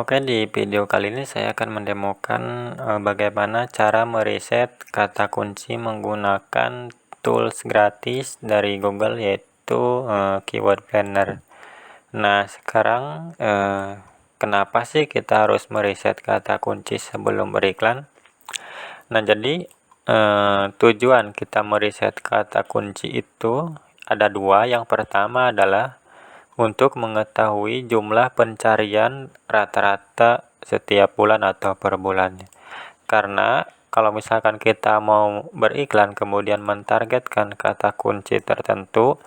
Oke, di video kali ini saya akan mendemokan bagaimana cara meriset kata kunci menggunakan tools gratis dari Google, yaitu Keyword Planner. Nah, sekarang kenapa sih kita harus meriset kata kunci sebelum beriklan? Nah, jadi tujuan kita meriset kata kunci itu ada dua. Yang pertama adalah untuk mengetahui jumlah pencarian rata-rata setiap bulan atau per bulannya. Karena kalau misalkan kita mau beriklan kemudian mentargetkan kata kunci tertentu,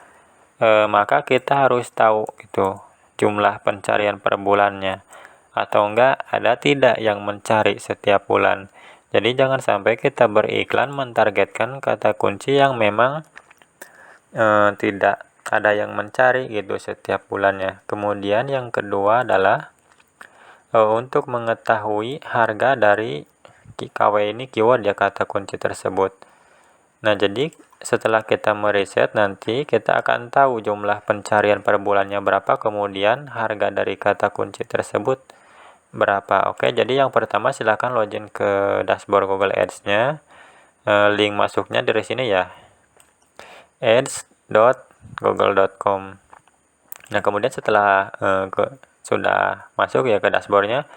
maka kita harus tahu itu jumlah pencarian per bulannya, atau enggak ada tidak yang mencari setiap bulan. Jadi jangan sampai kita beriklan mentargetkan kata kunci yang memang tidak ada yang mencari gitu setiap bulannya. Kemudian yang kedua adalah untuk mengetahui harga dari KW ini, keyword ya, kata kunci tersebut. Nah, jadi setelah kita meriset, nanti kita akan tahu jumlah pencarian per bulannya berapa, kemudian harga dari kata kunci tersebut berapa. Oke, jadi yang pertama silakan login ke dashboard Google Ads-nya. Link masuknya dari sini ya, ads.google.com. Nah, kemudian setelah sudah masuk ya ke dashboardnya,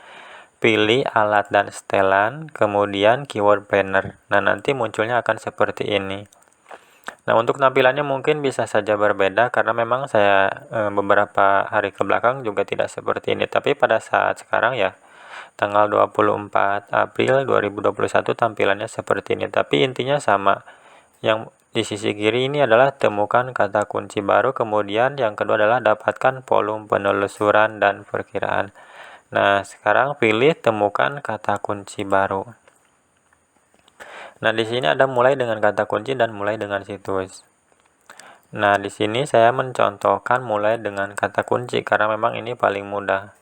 pilih alat dan setelan, kemudian keyword planner. Nah, nanti munculnya akan seperti ini. Nah, untuk tampilannya mungkin bisa saja berbeda karena memang saya beberapa hari ke belakang juga tidak seperti ini. Tapi pada saat sekarang ya, tanggal 24 April 2021 tampilannya seperti ini. Tapi intinya sama. Yang di sisi kiri ini adalah temukan kata kunci baru, kemudian yang kedua adalah dapatkan volume penelusuran dan perkiraan. Nah, sekarang pilih temukan kata kunci baru. Nah, di sini ada mulai dengan kata kunci dan mulai dengan situs. Nah, di sini saya mencontohkan mulai dengan kata kunci karena memang ini paling mudah.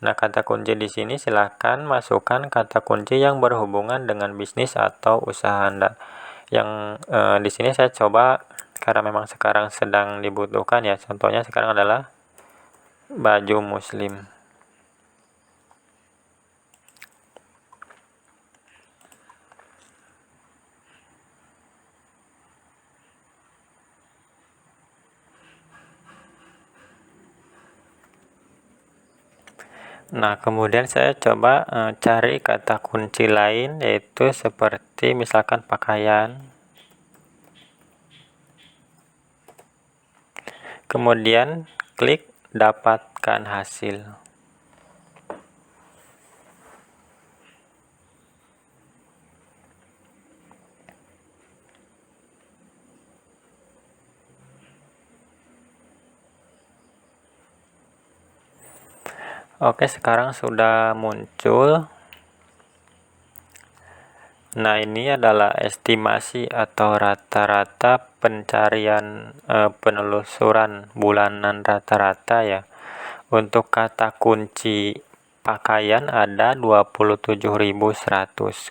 Nah, kata kunci di sini silakan masukkan kata kunci yang berhubungan dengan bisnis atau usaha Anda. Yang di sini saya coba karena memang sekarang sedang dibutuhkan ya. Contohnya sekarang adalah baju muslim. Nah, kemudian saya coba cari kata kunci lain, yaitu seperti misalkan pakaian. Kemudian klik dapatkan hasil. Oke, sekarang sudah muncul. Nah, ini adalah estimasi atau rata-rata pencarian penelusuran bulanan rata-rata ya. Untuk kata kunci pakaian ada 27.100.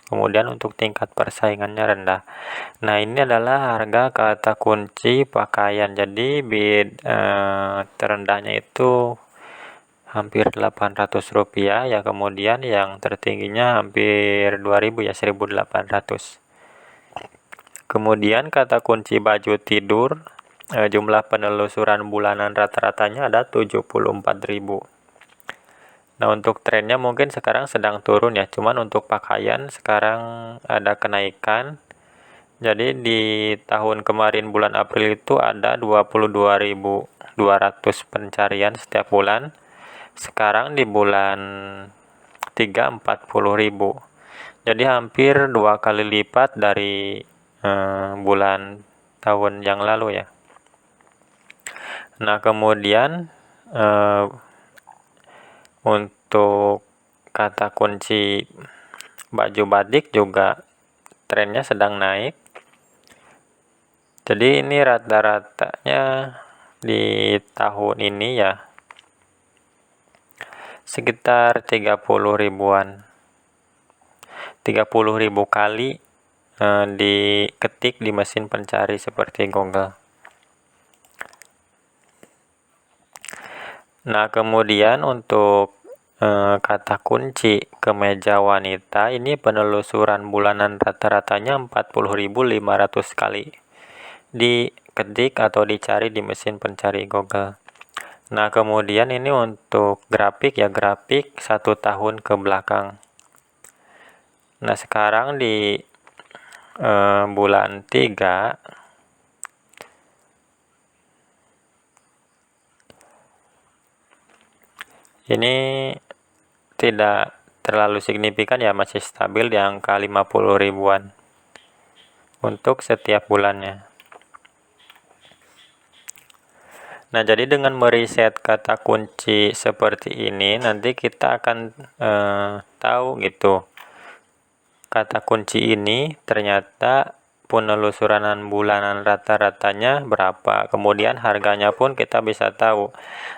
Kemudian untuk tingkat persaingannya rendah. Nah, ini adalah harga kata kunci pakaian. Jadi bid terendahnya itu hampir Rp800 ya, kemudian yang tertingginya hampir 2.000 ya, 1.800. Kemudian kata kunci baju tidur, jumlah penelusuran bulanan rata-ratanya ada 74.000. Nah, untuk trennya mungkin sekarang sedang turun ya, cuman untuk pakaian sekarang ada kenaikan. Jadi di tahun kemarin bulan April itu ada 22.200 pencarian setiap bulan. Sekarang di bulan 3 40.000. Jadi hampir 2 kali lipat dari bulan tahun yang lalu ya. Nah, kemudian untuk kata kunci baju batik juga trennya sedang naik. Jadi ini rata-ratanya di tahun ini ya sekitar 30.000-an. 30.000 kali diketik di mesin pencari seperti Google. Nah, kemudian untuk kata kunci kemeja wanita, ini penelusuran bulanan rata-ratanya 40.500 kali diketik atau dicari di mesin pencari Google. Nah, kemudian ini untuk grafik ya, grafik 1 tahun ke belakang. Nah, sekarang di bulan 3 ini tidak terlalu signifikan ya, masih stabil di angka 50 ribuan untuk setiap bulannya. Nah, jadi dengan meriset kata kunci seperti ini, nanti kita akan tahu gitu, kata kunci ini ternyata penelusuran bulanan rata-ratanya berapa, kemudian harganya pun kita bisa tahu.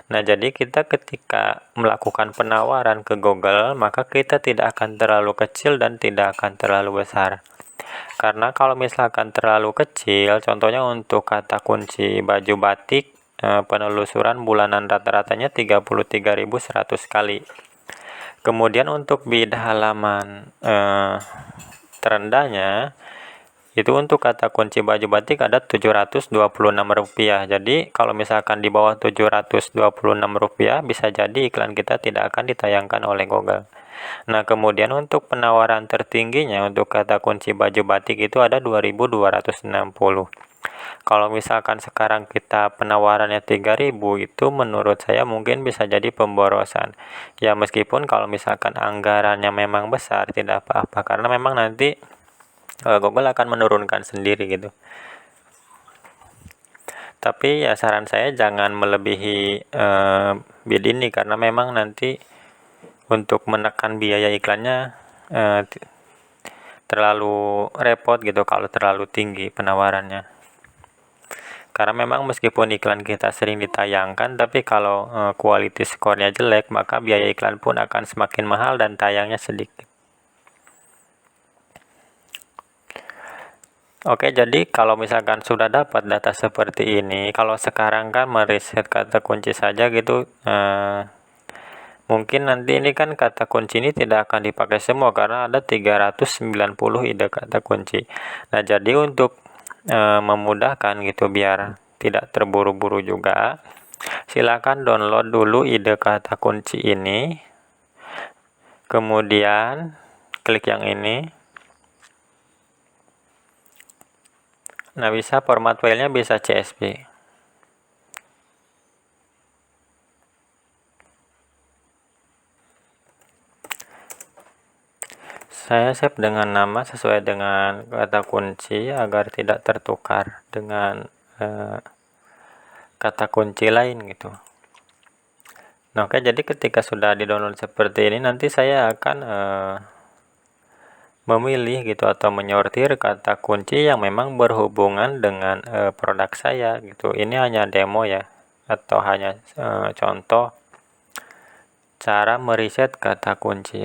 Nah, jadi kita ketika melakukan penawaran ke Google, maka kita tidak akan terlalu kecil dan tidak akan terlalu besar. Karena kalau misalkan terlalu kecil, contohnya untuk kata kunci baju batik, penelusuran bulanan rata-ratanya 33.100 kali. Kemudian untuk bid halaman terendahnya itu untuk kata kunci baju batik ada Rp726. Jadi kalau misalkan di bawah Rp726 bisa jadi iklan kita tidak akan ditayangkan oleh Google. Nah, kemudian untuk penawaran tertingginya untuk kata kunci baju batik itu ada 2.260. Kalau misalkan sekarang kita penawarannya 3.000, itu menurut saya mungkin bisa jadi pemborosan. Ya, meskipun kalau misalkan anggarannya memang besar tidak apa-apa, karena memang nanti Google akan menurunkan sendiri gitu. Tapi ya saran saya jangan melebihi bid ini, karena memang nanti untuk menekan biaya iklannya terlalu repot gitu kalau terlalu tinggi penawarannya. Karena memang meskipun iklan kita sering ditayangkan, tapi kalau quality score-nya jelek, maka biaya iklan pun akan semakin mahal dan tayangnya sedikit. Oke, jadi kalau misalkan sudah dapat data seperti ini, kalau sekarang kan meriset kata kunci saja gitu, mungkin nanti ini kan kata kunci ini tidak akan dipakai semua karena ada 390 ide kata kunci. Nah, jadi untuk memudahkan gitu biar tidak terburu-buru juga, silakan download dulu ide kata kunci ini, kemudian klik yang ini. Nah, bisa format filenya bisa CSV. Saya save dengan nama sesuai dengan kata kunci agar tidak tertukar dengan kata kunci lain gitu. Nah, oke, jadi ketika sudah di-download seperti ini, nanti saya akan memilih gitu atau menyortir kata kunci yang memang berhubungan dengan produk saya gitu. Ini hanya demo ya, atau hanya contoh cara meriset kata kunci.